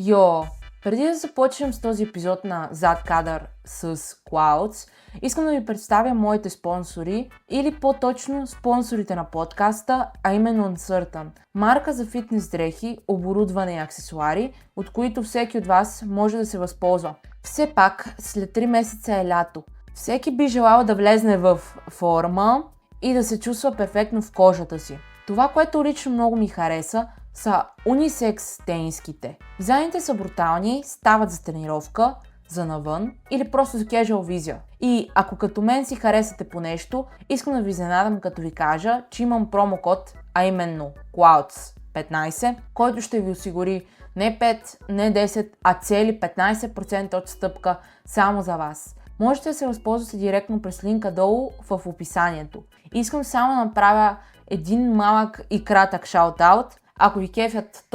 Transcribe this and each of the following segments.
Йо, преди да започнем с този епизод на Зад кадър с Clouds, искам да ви представя моите спонсори, или по-точно спонсорите на подкаста, а именно Uncertain. Марка за фитнес дрехи, оборудване и аксесуари, от които всеки от вас може да се възползва. Все пак, след 3 месеца е лято. Всеки би желал да влезне в форма и да се чувства перфектно в кожата си. Това, което лично много ми хареса, са унисекс тениските. Дизайните са брутални, стават за тренировка, за навън или просто за casual визия. И ако като мен си харесате по нещо, искам да ви изненадам като ви кажа, че имам промокод, а именно Clouds15, който ще ви осигури не 5, не 10, а цели 15% отстъпка само за вас. Можете да се възползвате директно през линка долу в описанието. Искам само да направя един малък и кратък шаут-аут. Ако ви кефят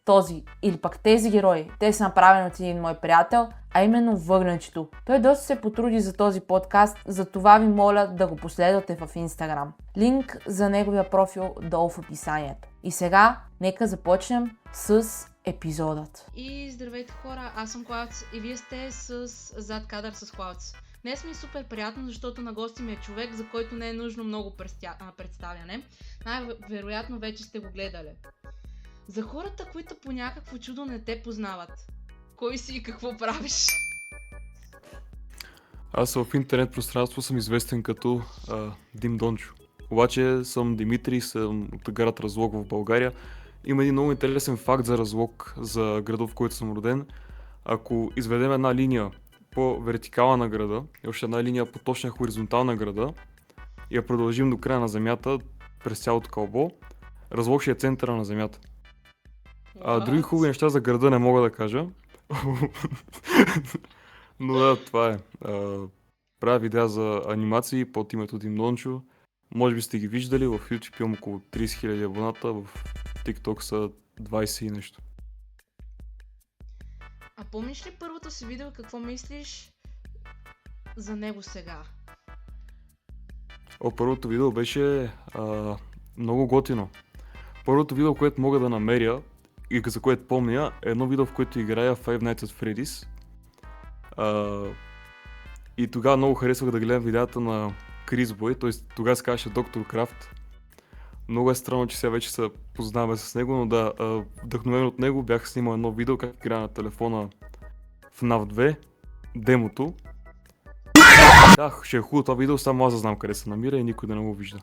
този или пък тези герои, те са направени от един мой приятел, а именно Въгнечето. Той доста се потруди за този подкаст, затова ви моля да го последвате в Instagram. Линк за неговия профил долу в описанието. И сега, нека започнем с епизодът. И здравейте хора, аз съм Клаудс и вие сте с Зад кадър с Клаудс. Днес ми е супер приятно, защото на гости ми е човек, за който не е нужно много представяне. Най-вероятно вече сте го гледали. За хората, които по някакво чудо не те познават, кой си и какво правиш? Аз в интернет пространство съм известен като Дим Дончо. Обаче съм Димитри, съм от град Разлог в България. Има един много интересен факт за Разлог, за града, в който съм роден. Ако изведем една линия по вертикала на града и още една линия по точна хоризонтална на града и я продължим до края на земята, през цялото кълбо, Разлог ще е центъра на земята. Други хубави неща за града не мога да кажа. Но да, това е. Правя видеа за анимации под името Дим Дончо. Може би сте ги виждали, в YouTube имам около 30 000 абоната, в TikTok са 20 и нещо. А помниш ли първото си видео, какво мислиш за него сега? Първото видео беше много готино. Първото видео, което мога да намеря и за което помня, е едно видео, в което играя Five Nights at Freddy's. И тогава много харесвах да гледам видеята на Крис Бой, т.е. тогава се казваше Доктор Крафт. Много е странно, че сега вече се познаваме с него, но да, вдъхновен от него бях снимал едно видео, как играя на телефона в FNAF 2, демото. Ще е хубаво това видео, само аз да знам къде се намира и никой да не го вижда.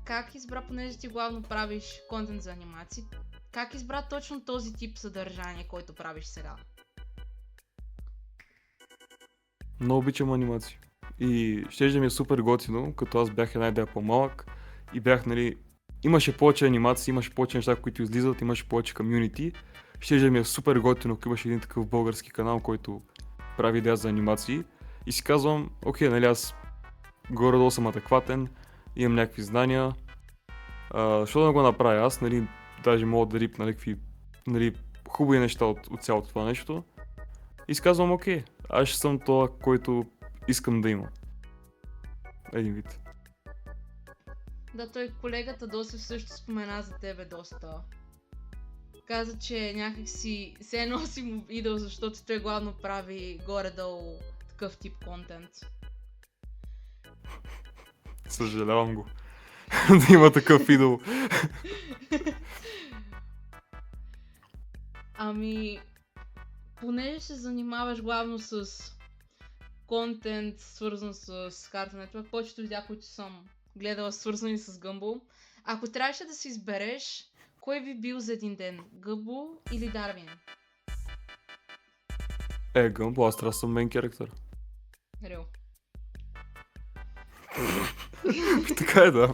Как избра, понеже ти главно правиш контент за анимации, как избра точно този тип съдържание, който правиш сега? Много обичам анимации. И ще да ми е супер готино, като аз бях една идея по-малък и бях, имаше повече анимации, имаше повече неща, които излизат, имаше повече комюнити. Ще да ми е супер готино, ако имаше един такъв български канал, който прави идея за анимации. И си казвам, окей, аз горе-долу съм адекватен, имам някакви знания. Защо да не го направя аз, даже мога да рипна някакви хубави неща от цялото това нещо. И си казвам, окей, аз ще съм това, който искам да има. Един вид. Да, той колегата Досев също спомена за тебе доста. Каза, че някакси се носи му идол, защото той главно прави горе-долу такъв тип контент. Съжалявам го. Да има такъв идол. Понеже се занимаваш главно с контент, свързан с Cartoon Network, повечето видеа, които съм гледала, свързани с Гъмбъл, ако трябваше да си избереш, кой би бил за един ден? Гъмбъл или Дарвин? Гъмбъл, аз трябва да съм мейн character. Реал. Така е, да.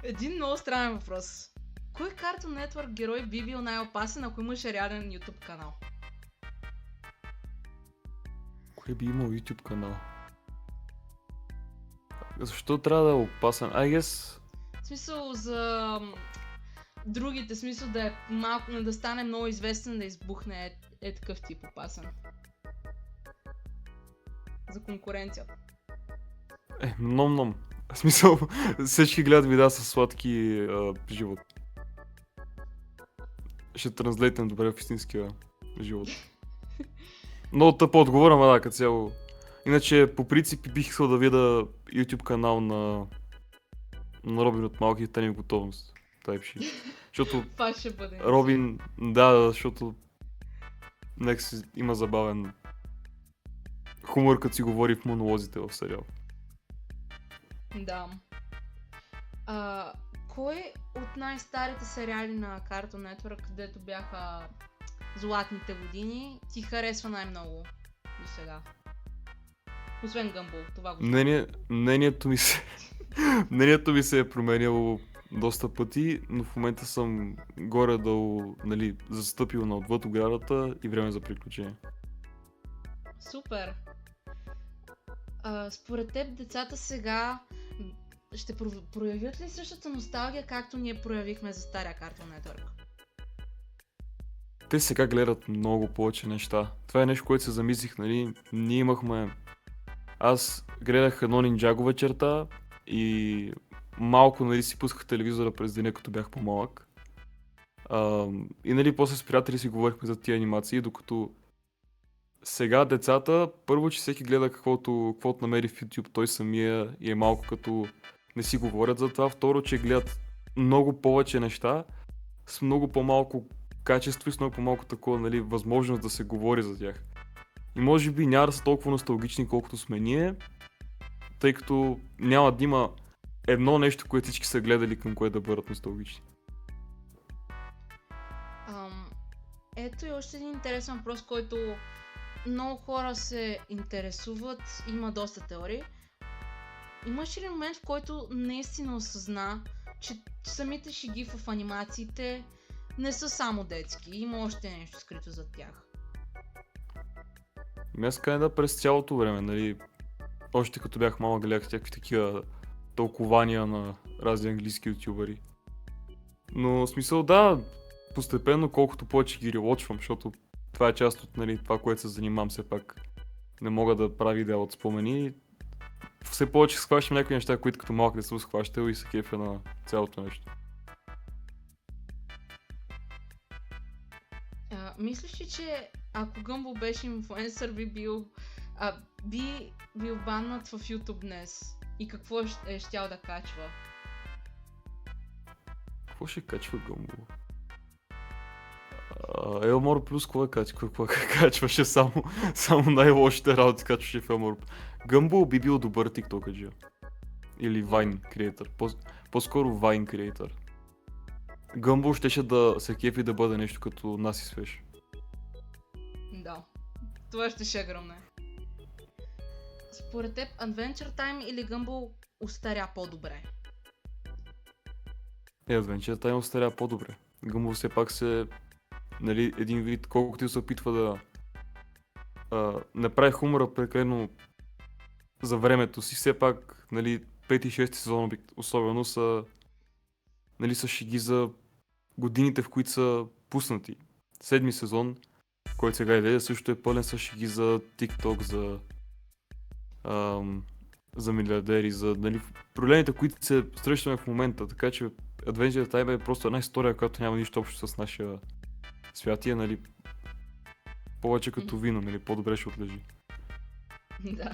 Един много странен въпрос. Кой Cartoon Network герой би бил най-опасен, ако имаш реален YouTube канал? Кой би имал YouTube канал? Защо трябва да е опасен? В смисъл за другите, смисъл да е малко, да стане много известен, да избухне такъв тип опасен. За конкуренцията. Ном. В смисъл, всички гледат видеа с сладки живот. Ще транслейтам добре в истинския живот. Много тъпо отговор, ама да, като цяло. Иначе, по принцип, бих искал да видя YouTube канал на Робин от малки тени в готовност. Type shit. Защото Това ще бъде. Робин, да, защото нека си има забавен хумор, като си говори в монолозите в сериал. Да. Кой от най-старите сериали на Cartoon Network, където бяха златните години, ти харесва най-много до сега? Освен Гъмбъл, това го Мнението ми се е променяло доста пъти, но в момента съм горе-долу, нали, застъпил на отвъд оградата и време за приключение. Супер! Според теб децата сега ще проявят ли същата носталгия, както ние проявихме за стария Cartoon Network? Те сега гледат много повече неща. Това е нещо, което се замислих, нали, ние имахме... Аз гледах едно Нинджаго вечерта и малко, нали, си пусках телевизора през деня, като бях по-малък. И, нали, после с приятели си говорихме за тия анимации, докато сега децата, първо, че всеки гледа каквото намери в YouTube той самия и е малко като не си говорят за това. Второ, че гледат много повече неща с много по-малко качество и с много по-малко такова, нали, възможност да се говори за тях. И може би няма да са толкова носталгични, колкото сме ние, тъй като няма да има едно нещо, което всички са гледали, към което да бъдат носталгични. Ето и още един интересен въпрос, който много хора се интересуват, има доста теории. Имаш ли момент, в който наистина осъзна, че самите шеги в анимациите не са само детски, има още нещо скрито зад тях? Аз да през цялото време, нали, още като бях малък, гледах всякакви такива тълкования на разни английски ютубъри. Но в смисъл, да, постепенно, колкото повече ги ревотчвам, защото това е част от, нали, това, което се занимавам, все пак не мога да прави идея от спомени. Все повече схващам някакви неща, които като малък не съм схващал и се кефя на цялото нещо. Мислиш ли, че ако Гъмбъл беше инфлуенсър, би бил баннат в YouTube днес? И какво е щял да качва? Какво ще качва Гъмбъл? Елмор плюс какво качваше? Само най-лошите работи качваше в Елмор. Гъмбъл би бил добър тиктокаджия. Или Vine креатор. По-скоро Vine креатор. Гъмбъл щеше да се кефи да бъде нещо като нас и свеж. Да, това ще гръмне. Според теб Adventure Time или Гъмбъл остаря по-добре? Adventure Time остаря по-добре. Гъмбъл все пак се, нали, един вид, колкото се опитва да направи хумора прекалено за времето си, все пак, нали, 5 и 6 сезон особено са, нали, са шеги за годините, в които са пуснати. 7 сезон, който сега излезе, също е пълен с шеги за TikTok, за милиардери, за, нали, проблемите, които се срещаме в момента. Така че Adventure Time е просто една история, която няма нищо общо с нашия свят и е, нали, повече като вино, нали, по-добре ще отлежи. Да.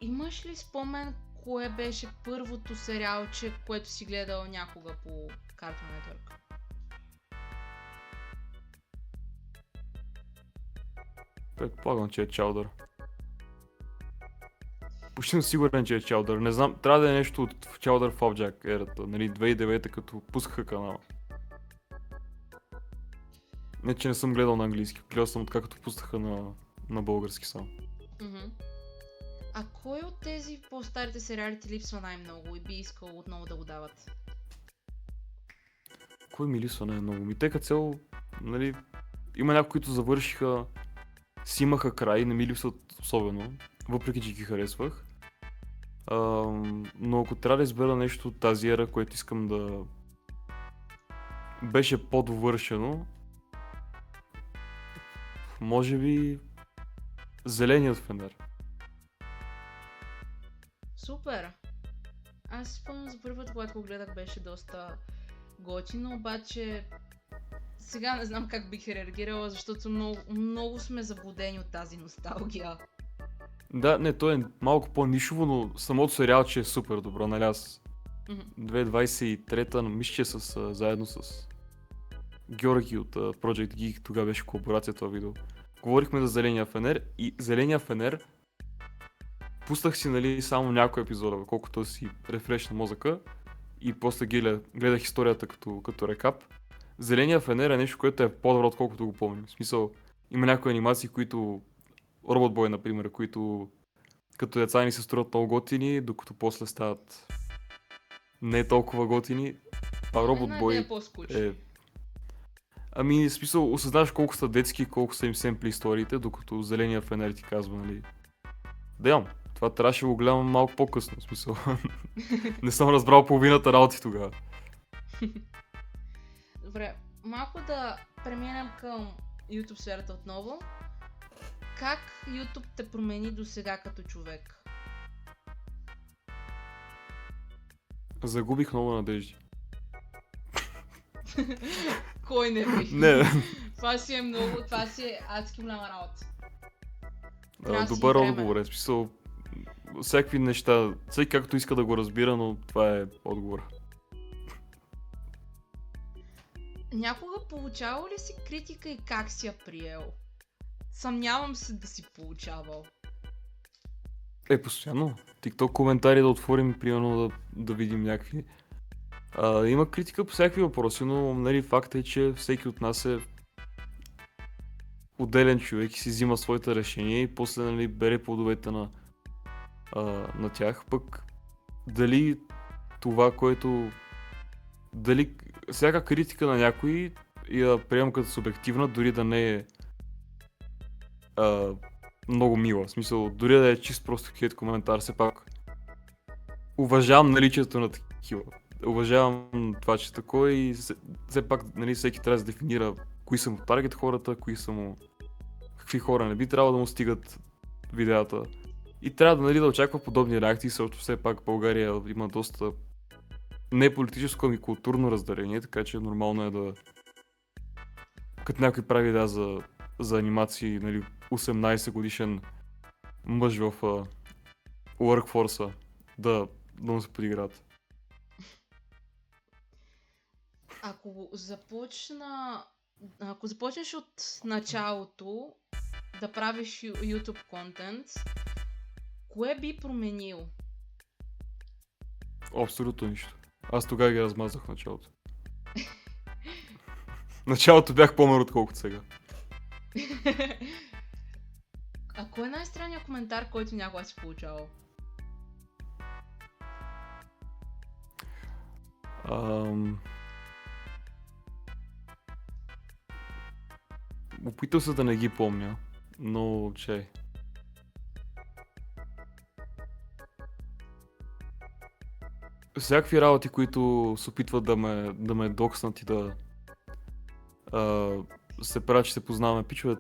Имаш ли спомен, кое беше първото сериалче, което си гледал някога по Cartoon Network? Предполагам, че е Чаудър. Почти съм сигурен, че е Чаудър. Не знам, трябва да е нещо от Чаудър в Afjack ерата, нали, 2009 като пускаха канала. Не, че не съм гледал на английски, гледал съм откакто пуснаха на български само. А кой от тези по-старите сериали ти липсва най-много и би искал отново да го дават? Кой ми липсва най-много? Те като цяло, нали, има някои, които завършиха, си имаха край, не ми липсват особено, въпреки че ги харесвах. Но ако трябва да избера нещо от тази ера, което искам да беше по-довършено, може би Зеленият фенер. Супер! Аз си спомням за първи път, когато го гледах, беше доста готино, обаче сега не знам как бих реагирала, защото много сме заблудени от тази носталгия. Да, не, то е малко по-нишово, но самото сериалче е супер добро, нали аз 2023-та, мисля, че заедно с Георги от Project Geek, тогава беше колаборация това видео. Говорихме за Зеления фенер и Зеления фенер пуснах си, нали, само някои епизода, колкото си рефрешна мозъка и после гледах историята като рекап. Зеления фенер е нещо, което е по-добро, отколкото го помня. В смисъл, има някои анимации, които Робот Бой, например, които като деца ни се струват много готини, докато после стават не толкова готини. А Робот Бой е... Ами, в смисъл, осъзнаваш колко са детски, колко са им семпли историите, докато Зеления фенер ти казва, нали... Да, това трябваше да го гледам малко по-късно, в смисъл. Не съм разбрал половината работи тогава. Добре, малко да преминем към YouTube сферата отново. Как YouTube те промени до сега като човек? Загубих много надежди. Кой не би? Не. Това си е адски голяма работа. Добър отговор е, смисъл, всякакви неща, всеки както иска да го разбира, но това е отговор. Някога получавал ли си критика и как си я приел? Съмнявам се да си получавал. Постоянно. TikTok коментари да отворим, примерно да видим някакви. Има критика по всякакви въпроси, но нали, факт е, че всеки от нас е отделен човек и си взима своите решения и после нали, бере плодовете на тях. Пък дали това, което... Дали всяка критика на някой я приемам като субективна, дори да не е много мила. В смисъл, дори да е чист просто хейт коментар, все пак уважавам наличието на такива. Уважавам това, че такова и все пак нали, всеки трябва да дефинира кои са му таргет хората, какви хора не би трябвало да му стигат видеята. И трябва нали, да очаква подобни реакции, защото все пак България има доста не политическо, ами културно разделение, така че нормално е да като някой прави видеа за анимации, нали, 18 годишен мъж в workforce да му се подиграят. Ако започнеш от началото да правиш YouTube контент, кое би променил? Абсолютно нищо. Аз тогава ги размазах в началото. Началото бях по-мър отколкото сега. А кой е най-странният коментар, който някога си получавал? Опитал се да не ги помня, но че... Всякакви работи, които се опитват да ме докснат и да се правят, че се познаваме, пичове.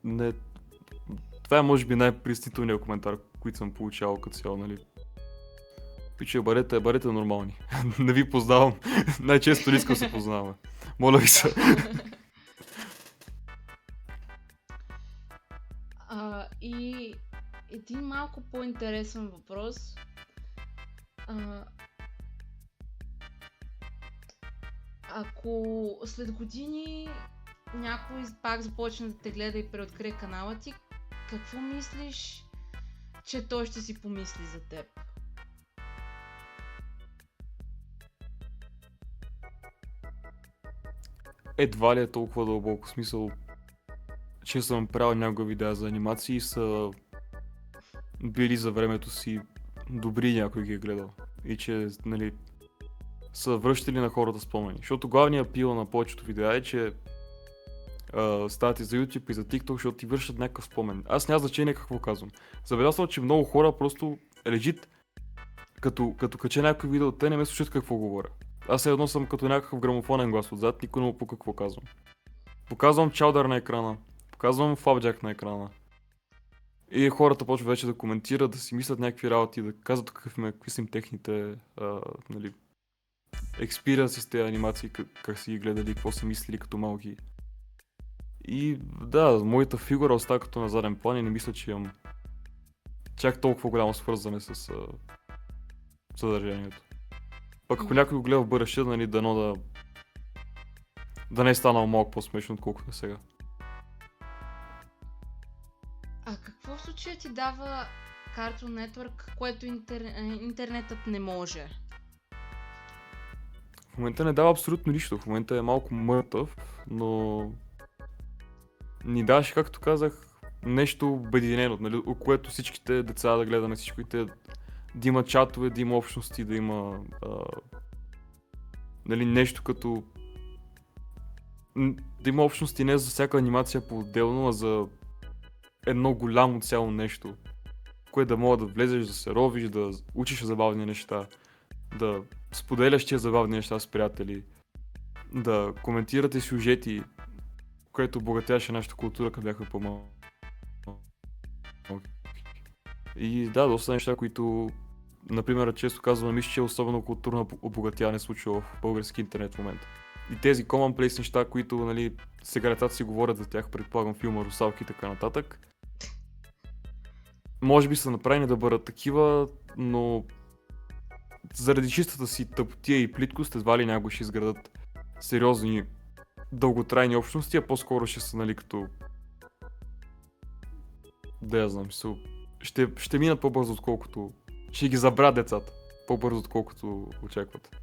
Не... Това е може би най-притеснителният коментар, който съм получавал като цяло, нали? Пичове, бъдете нормални. Не ви познавам. Най-често не искам се познаваме. Моля ви се. И един малко по-интересен въпрос. Ако след години някой пак започне да те гледа и преоткрие канала ти, какво мислиш, че той ще си помисли за теб? Едва ли е толкова дълбоко смисъл, че съм правил някога видеа за анимации и са били за времето си добри, някой ги е гледал. И че, нали, са връщали на хората спомени. Защото главният апил на повечето видеа е, че стават и за YouTube и за TikTok, защото ти връщат някакъв спомен. Аз няма значение какво казвам. Забелязал, че много хора просто лежит, като кача някакво видео, те не ме слушат какво говоря. Аз едно съм като някакъв грамофонен глас отзад, никой не му пука какво казвам. Показвам чаудър на екрана, показвам флапджак на екрана. И хората почват вече да коментират, да си мислят някакви работи, да казват какви са им техните нали, експириенси с тези анимации, как си ги гледали, какво са мислили като малки. И да, моята фигура остава като на заден план и не мисля, че имам чак толкова голямо свързване с съдържанието. Пък ако някой го гледа в бъдеще, нали, дано да не е станал малко по-смешно, отколкото сега. А какво в случая ти дава Cartoon Network, което интернетът не може? В момента не дава абсолютно нищо, в момента е малко мъртъв, но ни даваше, както казах, нещо обединено, нали, от което всичките деца да гледаме, всичките да има чатове, да има общности, да има нали, нещо като да има общности не за всяка анимация по-отделно, а за едно голямо цяло нещо, което да мога да влезеш, да се ровиш, да учиш забавни неща, да споделяш тия забавни неща с приятели, да коментирате сюжети, което обогатяваше нашата култура, като бяхме по-малки. И да, доста неща, които, например, често казвам, мисля, че особено културно обогатяване случва в български интернет в момента. И тези commonplace неща, които, нали, сега децата си говорят за тях, предполагам филма Русалки и така нататък, може би са направени да бъдат такива, но заради чистата си тъпотия и плиткост, едва ли някой ще изградат сериозни дълготрайни общности, а по-скоро ще са, нали, като да я знам, ще минат по-бързо, отколкото ще ги забравят децата, по-бързо, отколкото очакват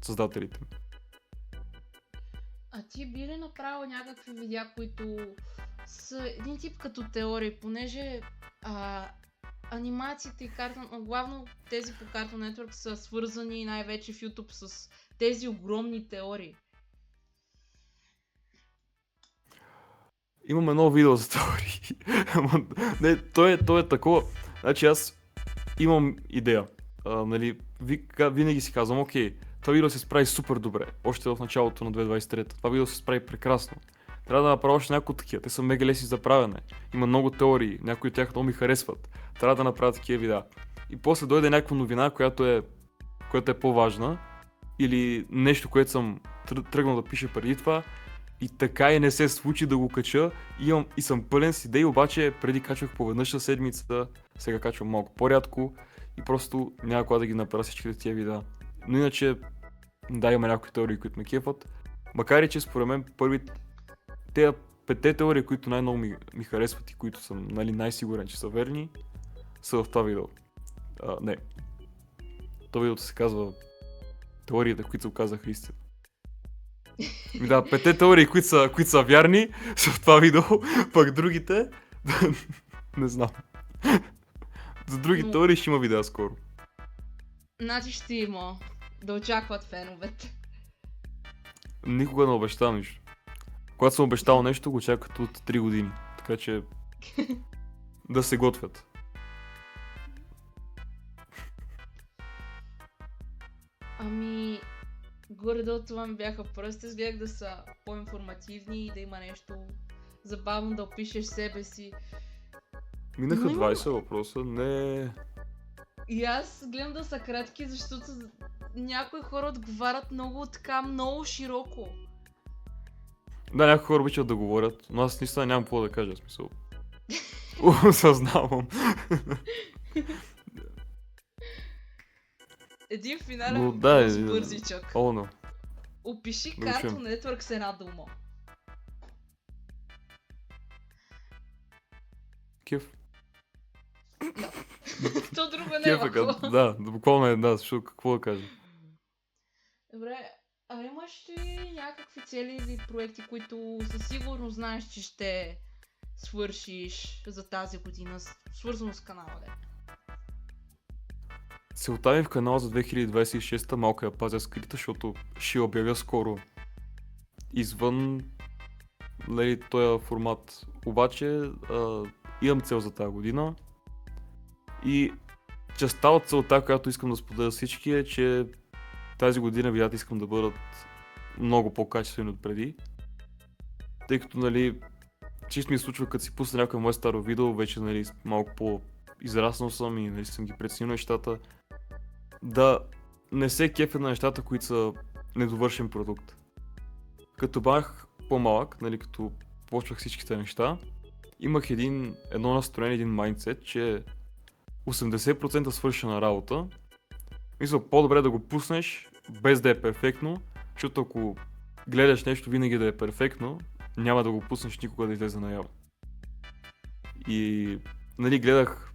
създателите. А ти би ли направил някакви видеа, които са един тип като теории, понеже анимациите и главно тези по Cartoon Network са свързани най-вече в YouTube с тези огромни теории? Имам едно видео за теории. Не, то е такова. Значи аз имам идея. Нали, винаги си казвам, окей, това видео се справи супер добре. Още в началото на 2023. Това видео се справи прекрасно. Трябва да направя още някои такива. Те са мега лесни за правене. Има много теории, някои от тях много ми харесват. Трябва да направя такива видеа. И после дойде някаква новина, която е по-важна. Или нещо, което съм тръгнал да пиша преди това. И така и не се случи да го кача. И съм пълен с идеи, обаче преди качвах по веднъж на седмица. Сега качвам малко по-рядко. И просто няма кога да ги направя всичките тия видеа. Но иначе, да, има някои теории, които ме кефат. Макар и че според мен тези 5 теории, които най-много ми харесват и които съм, нали, най-сигурен, че са верни, са в това видео. Не. Това видеото се казва теориите, които се оказаха истина. Да, 5 теории, които са вярни, са в това видео, пък другите не знам. За други теории ще има видео скоро. Значи ще има. Да очакват феновете. Никога не обещавам нищо. Когато съм обещал нещо, го очакват от 3 години. Така че да се готвят. Ами, горе-долу това ми бяха пръсти. Гледах да са по-информативни и да има нещо забавно да опишеш себе си. Минаха 20 въпроса, не... И аз гледам да са кратки, защото някои хора отговарят много широко. Да, някои хора обичат да говорят, но аз наистина нямам какво да кажа, смисъл. Осъзнавам. Един финален въпрос бързичък. No. Опиши Cartoon Network с една дума. Кеф. То друго не е. Да, буквално е, да, защото какво да кажа. Добре, а имаш ли някакви цели или проекти, които със сигурност знаеш, че ще свършиш за тази година, свързано с канала, де? Целта ми в канала за 2026 малко я пазя скрита, защото ще обявя скоро извън, нали, този формат. Обаче имам цел за тази година и частта от целта, която искам да споделя всички е, че тази година видеята искам да бъдат много по-качествени от преди, тъй като, нали, чисто ми се случва, като си пусна някое мое старо видео, вече нали, малко по-израснал съм и нали, съм ги преценил нещата, да не се кефя на нещата, които са недовършен продукт. Като бях по-малък, нали, като почвах всичките неща, имах едно настроение, един майндсет, че 80% свършена работа. Мисля, по-добре да го пуснеш, без да е перфектно, защото ако гледаш нещо винаги да е перфектно, няма да го пуснеш никога да излезе наяве. И нали, гледах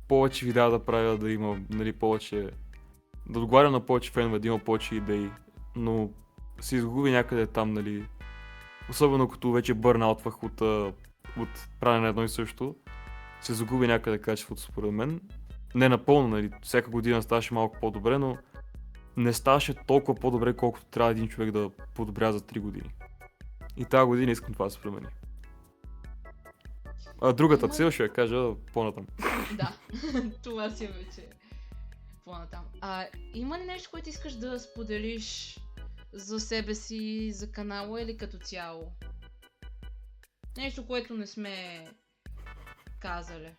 повече видеа да правя, да има нали, повече, да отговарям на повече фенове, да има повече идеи, но се изгуби някъде там, нали, особено като вече бърнаутвах от правене на едно и също, се загуби някъде качеството според мен. Не напълно, нали, всяка година ставаше малко по-добре, но не ставаше толкова по-добре, колкото трябва един човек да подобря за 3 години. И тази година искам това да се промени. Другата цел ще я кажа по-натам. Да, това си вече по-натам. Има ли нещо, което искаш да споделиш за себе си, за канала или като цяло? Нещо, което не сме казали.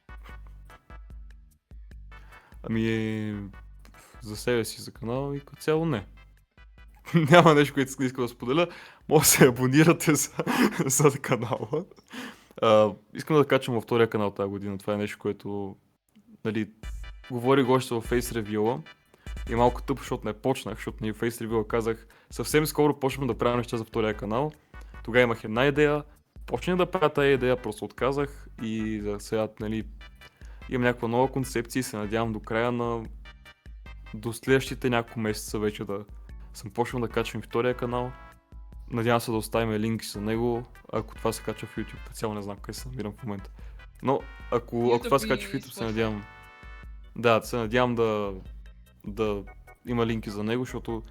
За себе си, за канала и като цяло не. Няма нещо, което искам да споделя. Може да се абонирате за канала. Искам да качвам във втория канал тази година. Това е нещо, което нали, говорих още в Face Review-а. И малко тъпо, защото не почнах, защото в Face Review-а казах съвсем скоро почвам да правя неща за втория канал. Тогава имах една идея, почнах да правя тази идея, просто отказах и за сега нали, имам някаква нова концепция и се надявам до следващите няколко месеца вече да съм почнал да качвам втория канал. Надявам се да оставим линки за него, ако това се качва в YouTube. Цяло не знам къде се намирам в момента. Но ако това се качва в YouTube, се надявам. Да, се надявам да има линки за него, защото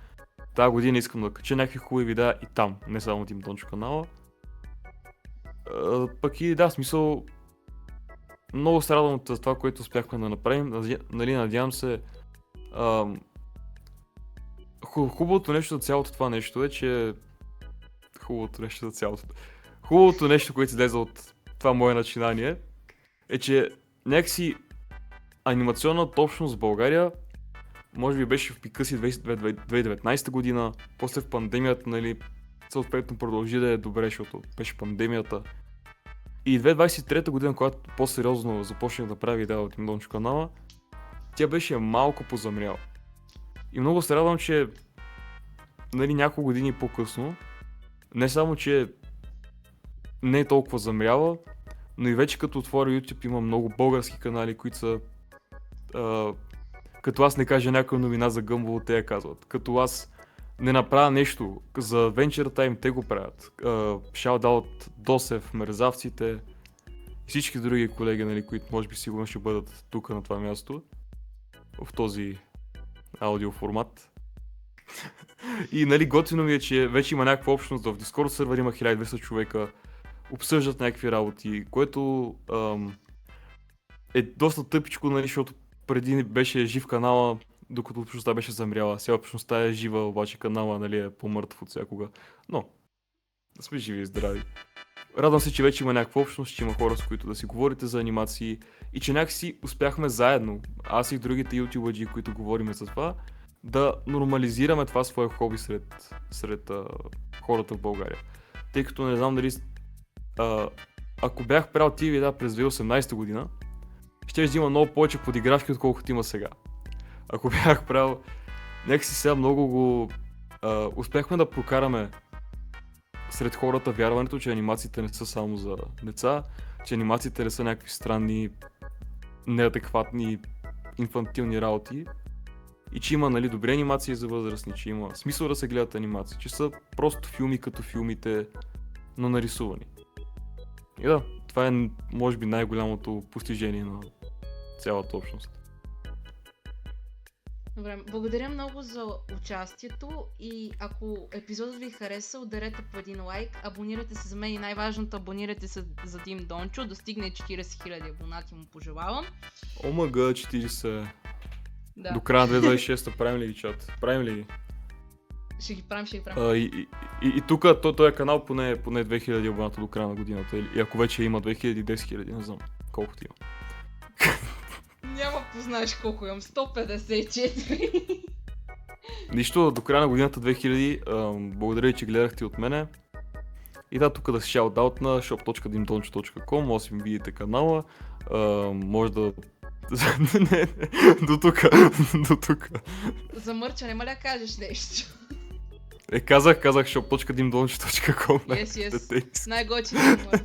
тази година искам да кача някакви хубави видеа и там, не само Дим Дончо канала. Пък и да, смисъл, много се радвам от това, което успяхме да направим. Нали, надявам се. Хубавото нещо за цялото това нещо е, че Хубавото нещо, което излезе от това мое начинание, е, че някакси анимационната общност в България може би беше в пика си 2019 година, после в пандемията, нали, съответно продължи да е добре, защото беше пандемията. И 2023 година, когато по-сериозно започнах да правя видео от Дончо канала, тя беше малко позамряла. И много се радвам, че нали, няколко години по-късно, не само, че не е толкова замряла, но и вече като отворя YouTube има много български канали, които са като аз не кажа някаква новина за Гъмбъл, те я казват. Като аз не направя нещо за Venture Time, те го правят. Shoutout Досев, Мерзавците и всички други колеги, нали, които може би сигурно ще бъдат тук на това място, в този аудиоформат. И нали, готино ми е, че вече има някаква общност в Discord сервер, има 1200 човека, обсъждат някакви работи, което е доста тъпичко, нали, защото преди беше жив канала, докато общността беше замряла. Сега общността е жива, обаче канала нали, е по-мъртв от всякога. Но, да сме живи и здрави. Радвам се, че вече има някаква общност, че има хора, с които да си говорите за анимации и че някакси успяхме заедно, аз и другите ютубъджи, които говорим за това, да нормализираме това свое хоби сред хората в България. Тъй като не знам дали ако бях правил тия видеа през 2018 година, ще има много повече подигравки, отколкото има сега. Ако бях правил някакси сега много успяхме да прокараме сред хората вярването, че анимациите не са само за деца, че анимациите не са някакви странни, неадекватни, инфантилни работи и че има нали, добри анимации за възрастни, че има смисъл да се гледат анимации, че са просто филми като филмите, но нарисувани. И да, това е може би най-голямото постижение на цялата общност. Добре, благодаря много за участието и ако епизодът ви хареса, ударете по един лайк, абонирайте се за мен и най-важното, абонирайте се за Дим Дончо, да стигне 40 000 абонати му пожелавам. Омага, 40. Да. До края на 2026 правим ли ги чат? Правим ли ги? Ще ги правим. И тук този канал поне 2000 абоната до края на годината. И ако вече има 2000, 10 000, не знам колкото има. Няма познаеш колко имам. 154. Нищо, до края на годината 2000, благодаря, че гледахте от мене. И да, тук да си шаут-аут на shop.dimdoncho.com, може да си ми видите канала, може да... Не, до тук. За мърча, нема ли да кажеш нещо? Казах shop.dimdoncho.com. Yes. Най-готиният мърч.